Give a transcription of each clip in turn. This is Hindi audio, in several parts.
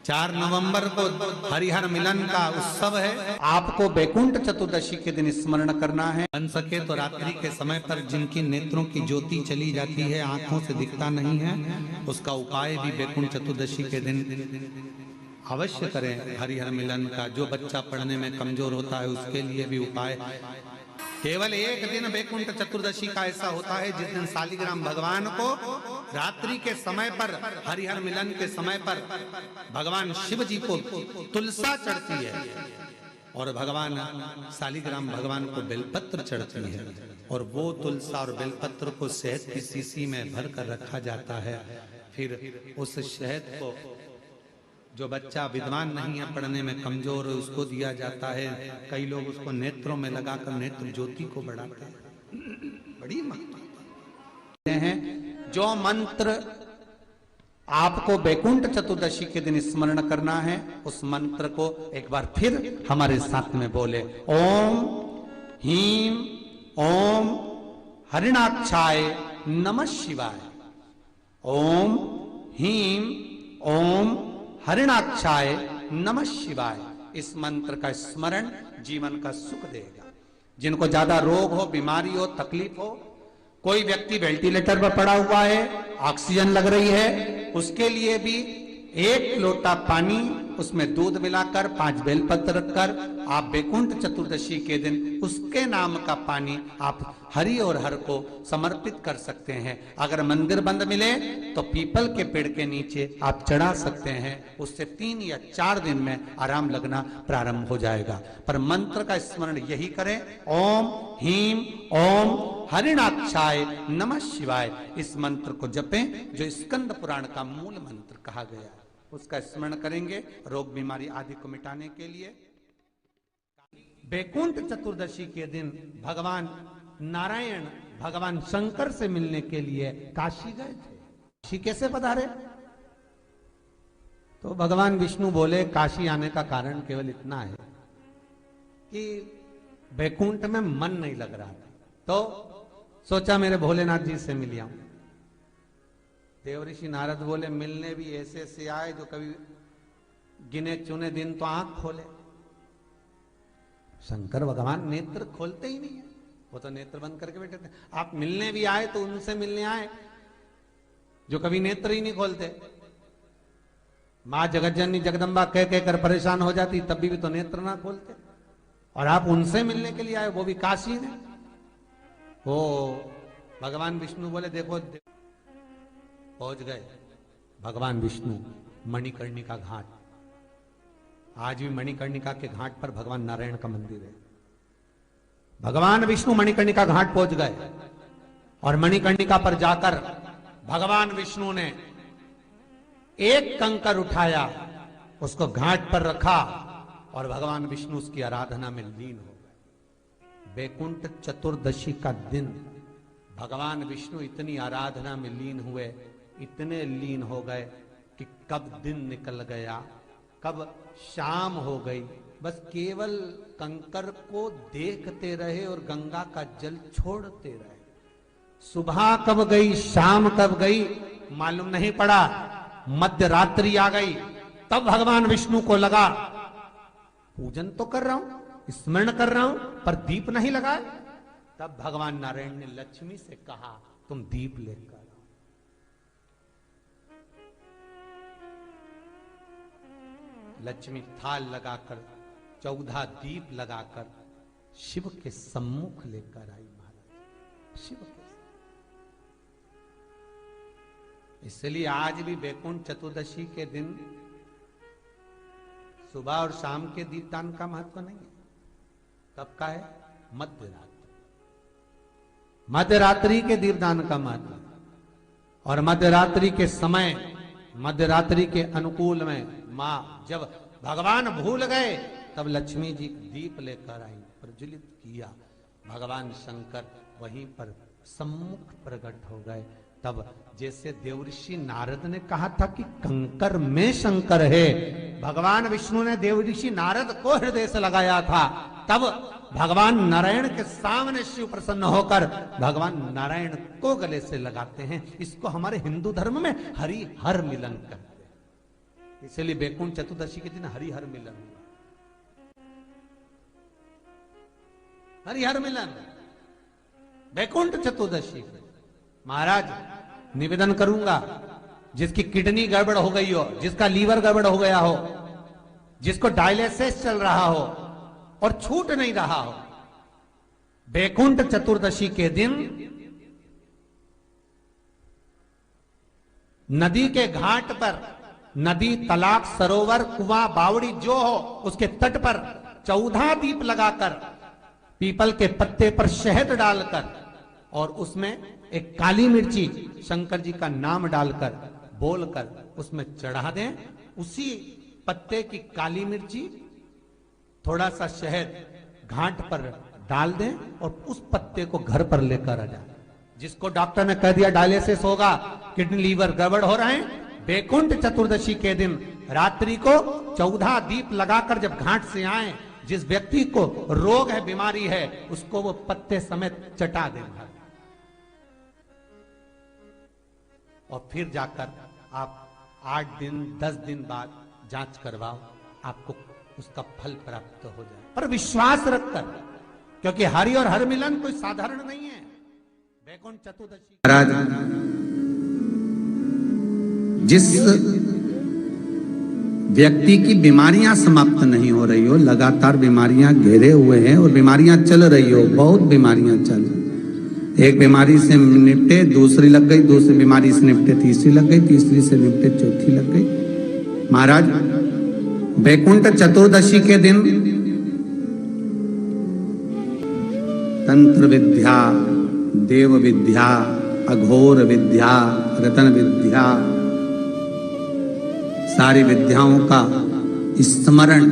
4 नवंबर को हरिहर मिलन का उत्सव है। आपको बैकुंठ चतुर्दशी के दिन स्मरण करना है। बन सके तो रात्रि के समय पर जिनकी नेत्रों की ज्योति चली जाती है, आंखों से दिखता नहीं है, उसका उपाय भी बैकुंठ चतुर्दशी के दिन अवश्य करें। हरिहर मिलन का जो बच्चा पढ़ने में कमजोर होता है उसके लिए भी उपाय। केवल एक दिन बैकुंठ चतुर्दशी का ऐसा होता है जिस दिन शालिग्राम भगवान को रात्रि के समय पर, हरिहर मिलन के समय पर भगवान शिव जी को तुलसा चढ़ती है और भगवान शालिग्राम भगवान को बेलपत्र चढ़ती है, और वो तुलसा और बेलपत्र को शहद की शीशी में भर कर रखा जाता है। फिर उस शहद को जो बच्चा विद्वान नहीं है, पढ़ने में कमजोर है, उसको दिया जाता है। कई लोग उसको नेत्रों में लगाकर नेत्र ज्योति को बढ़ाते हैं। बड़ी महत्व हैं जो मंत्र आपको बैकुंठ चतुर्दशी के दिन स्मरण करना है, उस मंत्र को एक बार फिर हमारे साथ में बोले। ओम हीम ओम हरिणाक्षाय नमः शिवाय। ओम हीम ओम हरिणाक्षाय नमः शिवाय। इस मंत्र का स्मरण जीवन का सुख देगा। जिनको ज्यादा रोग हो, बीमारी हो, तकलीफ हो, कोई व्यक्ति वेंटिलेटर पर पड़ा हुआ है, ऑक्सीजन लग रही है, उसके लिए भी 1 लोटा पानी, उसमें दूध मिलाकर 5 बेलपत्र रखकर आप बैकुंठ चतुर्दशी के दिन उसके नाम का पानी आप हरि और हर को समर्पित कर सकते हैं। अगर मंदिर बंद मिले तो पीपल के पेड़ के नीचे आप चढ़ा सकते हैं। उससे 3 या 4 दिन में आराम लगना प्रारंभ हो जाएगा। पर मंत्र का स्मरण यही करें, ओम हीम ओम हरिणाक्षाय नमः शिवाय। इस मंत्र को जपें जो स्कंद पुराण का मूल मंत्र कहा गया है, उसका स्मरण करेंगे रोग बीमारी आदि को मिटाने के लिए। बैकुंठ चतुर्दशी के दिन भगवान नारायण भगवान शंकर से मिलने के लिए काशी गए थे। काशी कैसे पधारे? तो भगवान विष्णु बोले काशी आने का कारण केवल इतना है कि बैकुंठ में मन नहीं लग रहा था, तो सोचा मेरे भोलेनाथ जी से मिल आऊं। देवऋषि नारद बोले मिलने भी ऐसे ऐसे आए जो कभी गिने चुने दिन तो आंख खोले। शंकर भगवान नेत्र खोलते ही नहीं है, वो तो नेत्र बंद करके बैठे थे। आप मिलने भी आए तो उनसे मिलने आए जो कभी नेत्र ही नहीं खोलते। मां जगतजननी जगदम्बा कह कहकर परेशान हो जाती, तब भी तो नेत्र ना खोलते, और आप उनसे मिलने के लिए आए, वो भी काशी में। वो भगवान विष्णु बोले देखो, पहुंच गए भगवान विष्णु मणिकर्णिका घाट। आज भी मणिकर्णिका के घाट पर भगवान नारायण का मंदिर है। भगवान विष्णु मणिकर्णिका घाट पहुंच गए और मणिकर्णिका पर जाकर भगवान विष्णु ने एक कंकर उठाया, उसको घाट पर रखा और भगवान विष्णु उसकी आराधना में लीन हो गए। बैकुंठ चतुर्दशी का दिन भगवान विष्णु इतनी आराधना में लीन हुए, इतने लीन हो गए कि कब दिन निकल गया, कब शाम हो गई, बस केवल कंकर को देखते रहे और गंगा का जल छोड़ते रहे। सुबह कब गई, शाम कब गई, मालूम नहीं पड़ा। मध्य रात्रि आ गई, तब भगवान विष्णु को लगा पूजन तो कर रहा हूं, स्मरण कर रहा हूं, पर दीप नहीं लगाए। तब भगवान नारायण ने लक्ष्मी से कहा तुम दीप लेकर। लक्ष्मी थाल लगाकर 14 दीप लगाकर शिव के सम्मुख लेकर आई। महाराज शिव के, इसलिए आज भी बैकुंठ चतुर्दशी के दिन सुबह और शाम के दीपदान का महत्व नहीं है। कब का है? मध्य रात्रि। मध्य रात्रि के दीपदान का महत्व है। और मध्य रात्रि के समय, मध्य रात्रि के अनुकूल में मां, जब भगवान भूल गए तब लक्ष्मी जी दीप लेकर आई, प्रज्वलित किया। भगवान शंकर वहीं पर सम्मुख प्रकट हो गए। तब जैसे देवऋषि नारद ने कहा था कि कंकर में शंकर है, भगवान विष्णु ने देवऋषि नारद को हृदय से लगाया था, तब भगवान नारायण के सामने शिव प्रसन्न होकर भगवान नारायण को गले से लगाते हैं। इसको हमारे हिंदू धर्म में हरि हर मिलन कहते हैं। इसलिए बैकुंठ चतुर्दशी के दिन हरिहर मिलन, हरिहर मिलन बैकुंठ चतुर्दशी। महाराज निवेदन करूंगा, जिसकी किडनी गड़बड़ हो गई हो, जिसका लीवर गड़बड़ हो गया हो, जिसको डायलिसिस चल रहा हो और छूट नहीं रहा हो, बैकुंठ चतुर्दशी के दिन नदी के घाट पर, नदी, तालाब, सरोवर, कुआं, बावड़ी जो हो, उसके तट पर 14 दीप लगाकर, पीपल के पत्ते पर शहद डालकर और उसमें एक काली मिर्ची शंकर जी का नाम डालकर बोलकर उसमें चढ़ा दें। उसी पत्ते की काली मिर्ची, थोड़ा सा शहद घाट पर डाल दें और उस पत्ते को घर पर लेकर आ जाए। जिसको डॉक्टर ने कह दिया डायलिसिस होगा, किडनी लीवर गड़बड़ हो रहे हैं, बैकुंठ चतुर्दशी के दिन रात्रि को 14 दीप लगाकर जब घाट से आए, जिस व्यक्ति को रोग है, बीमारी है, उसको वो पत्ते समेत चटा दें और फिर जाकर आप 8 दिन 10 दिन बाद जांच करवाओ, आपको उसका फल प्राप्त हो जाए। पर विश्वास रखकर, क्योंकि हरि और हर मिलन कोई साधारण नहीं है। बैकुंठ चतुर्दशी महाराज, जिस व्यक्ति की बीमारियां समाप्त नहीं हो रही हो, लगातार बीमारियां घेरे हुए हैं और बीमारियां चल रही हो, बहुत बीमारियां चल रही, एक बीमारी से निपटे दूसरी लग गई, दूसरी बीमारी से निपटे तीसरी लग गई, तीसरी से निपटे चौथी लग गई। महाराज, बैकुंठ चतुर्दशी के दिन तंत्र विद्या, देव विद्या, अघोर विद्या, रतन विद्या, सारी विद्याओं का स्मरण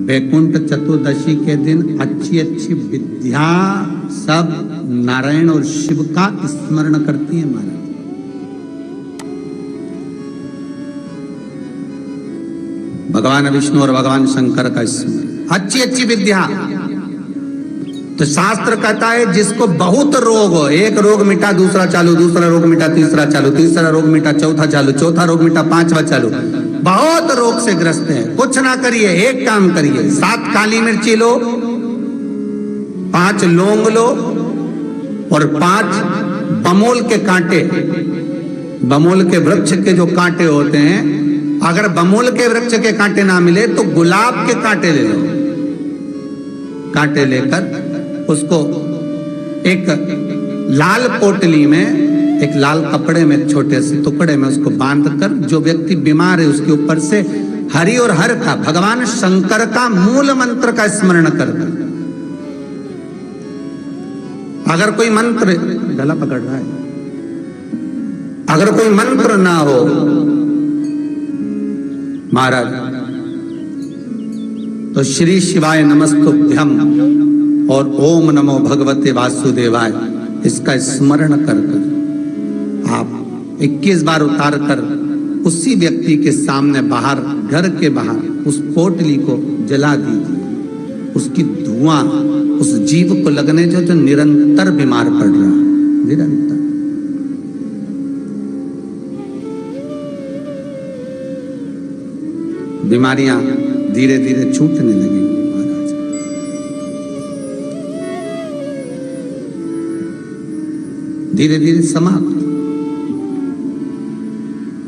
बैकुंठ चतुर्दशी के दिन अच्छी अच्छी विद्या सब नारायण और शिव का स्मरण करती है। महाराज, भगवान विष्णु और भगवान शंकर का स्मरण, अच्छी अच्छी विद्या। तो शास्त्र कहता है जिसको बहुत रोग हो, एक रोग मिटा दूसरा चालू, दूसरा रोग मिटा तीसरा चालू, तीसरा रोग मिटा चौथा चालू, चौथा रोग मिटा पांचवा चालू, बहुत रोग से ग्रस्त है, कुछ ना करिए, एक काम करिए, 7 काली मिर्ची लो, 5 लौंग लो और 5 बमोल के कांटे, बमोल के वृक्ष के जो कांटे होते हैं, अगर बमोल के वृक्ष के कांटे ना मिले तो गुलाब के कांटे ले लो। कांटे लेकर उसको एक लाल पोटली में, एक लाल कपड़े में, छोटे से टुकड़े में उसको बांधकर, जो व्यक्ति बीमार है उसके ऊपर से हरि और हर का, भगवान शंकर का मूल मंत्र का स्मरण कर। अगर कोई मंत्र, गला पकड़ रहा है, अगर कोई मंत्र ना हो महाराज, तो श्री शिवाय नमस्तुभ्यम और ओम नमो भगवते वासुदेवाय, इसका स्मरण कर आप 21 बार उतार कर उसी व्यक्ति के सामने बाहर, घर के बाहर उस पोटली को जला दीजिए। उसकी धुआं उस जीव को लगने जो निरंतर बीमार पड़ रहा है, निरंतर। बीमारियां धीरे धीरे छूटने लगेंगी महाराज। धीरे धीरे समाप्त।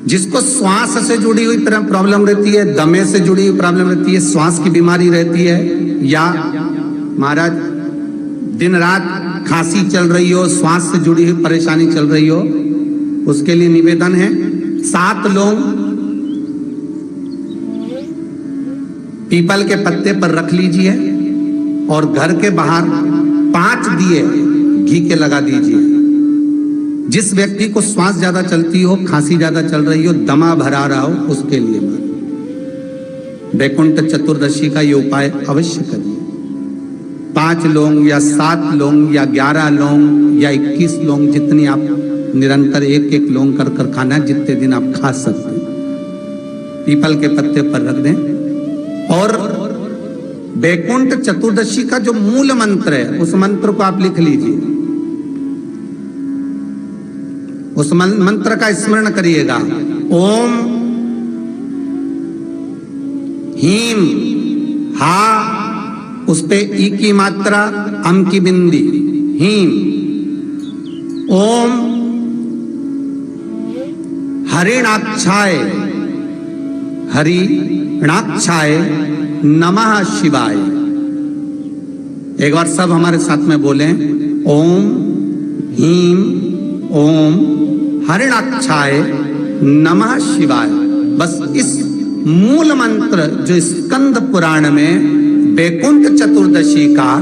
जिसको श्वास से जुड़ी हुई प्रॉब्लम रहती है, दमे से जुड़ी हुई प्रॉब्लम रहती है, श्वास की बीमारी रहती है, या महाराज दिन रात खांसी चल रही हो, श्वास से जुड़ी हुई परेशानी चल रही हो, उसके लिए निवेदन है 7 लौंग पीपल के पत्ते पर रख लीजिए और घर के बाहर 5 दिए घी के लगा दीजिए। जिस व्यक्ति को श्वास ज्यादा चलती हो, खांसी ज्यादा चल रही हो, दमा भरा रहा हो, उसके लिए बैकुंठ चतुर्दशी का ये उपाय अवश्य करिए। 5 लौंग या 7 लौंग या 11 लौंग या 21 लौंग, जितनी आप निरंतर एक लौंग कर खाना, जितने दिन आप खा सकते हैं, पीपल के पत्ते पर रख दें। और बैकुंठ चतुर्दशी का जो मूल मंत्र है, उस मंत्र को आप लिख लीजिए, उस मंत्र का स्मरण करिएगा। ओम हीम, हा उस पे ई की मात्रा, अम की बिंदी, हीम। ओम हरिणाक्षाय, हरिणाक्षाय नमः शिवाय। एक बार सब हमारे साथ में बोलें, ओम हीम ओम हरिणाक्षाय नमः शिवाय। बस इस मूल मंत्र जो स्कंद पुराण में वैकुंठ चतुर्दशी का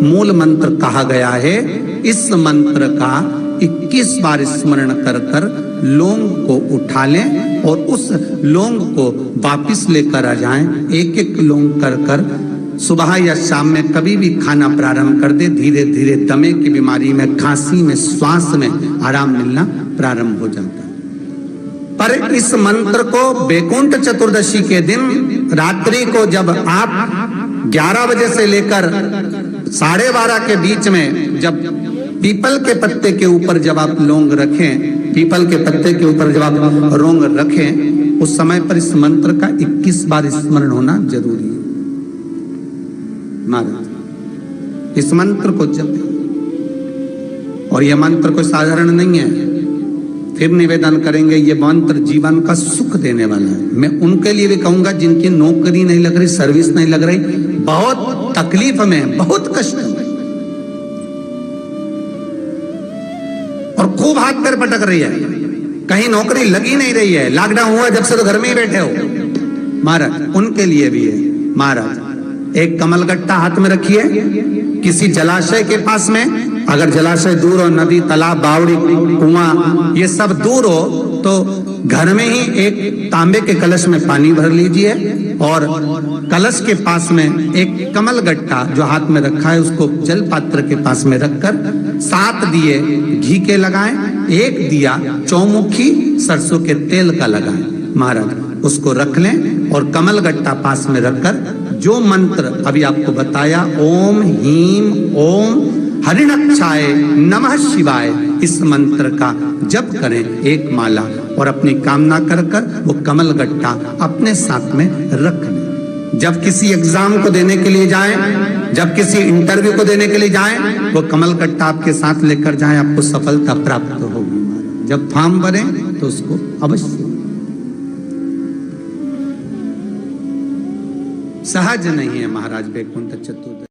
मूल मंत्र कहा गया है, इस मंत्र का 21 बार स्मरण कर कर लौंग को उठा लें और उस लौंग को वापिस लेकर आ जाएं। एक एक लौंग कर कर सुबह या शाम में कभी भी खाना प्रारंभ कर दे। धीरे धीरे दमे की बीमारी में, खांसी में, श्वास में आराम मिलना प्रारंभ हो जाता है। पर इस मंत्र को वैकुंठ चतुर्दशी के दिन रात्रि को जब आप 11 बजे से लेकर 12:30 के बीच में, जब पीपल के पत्ते के ऊपर जब आप लौंग रखें, पीपल के पत्ते के ऊपर जब आप लौंग रखें, उस समय पर इस मंत्र का 21 बार स्मरण होना जरूरी है। महाराज इस मंत्र को जपें, और यह मंत्र कोई साधारण नहीं है। फिर निवेदन करेंगे, ये मंत्र जीवन का सुख देने वाला है। मैं उनके लिए भी कहूंगा जिनकी नौकरी नहीं लग रही, सर्विस नहीं लग रही, बहुत तकलीफ में, बहुत कष्ट में, और खूब हाथ पैर पटक रही है, कहीं नौकरी लगी नहीं रही है, लॉकडाउन हुआ जब से तो घर में ही बैठे हो। महाराज उनके लिए भी है। महाराज एक कमलगट्टा हाथ में रखिए, किसी जलाशय के पास में, अगर जलाशय दूर हो, नदी, तालाब, बावड़ी, कुआं ये सब दूर हो, तो घर में ही एक तांबे के कलश में पानी भर लीजिए और कलश के पास में एक कमलगट्टा जो हाथ में रखा है उसको जल पात्र के पास में रखकर 7 दिए घी के लगाएं, 1 दिया चौमुखी सरसों के तेल का लगाएं। महाराज उसको रख लें और कमलगट्टा पास में रखकर जो मंत्र अभी आपको बताया, ओम हीम ओम हरिणाक्षाय नमः शिवाय, इस मंत्र का जप करें 1 माला और अपनी कामना कर कर वो कमलगट्टा अपने साथ में रख लें। जब किसी एग्जाम को देने के लिए जाएं, जब किसी इंटरव्यू को देने के लिए जाएं, वो कमलगट्टा आपके साथ लेकर जाएं, आपको सफलता प्राप्त होगी। जब फॉर्म भरें तो उसको अवश्य, सहज नहीं है महाराज वैकुंठ चतुर्दशी।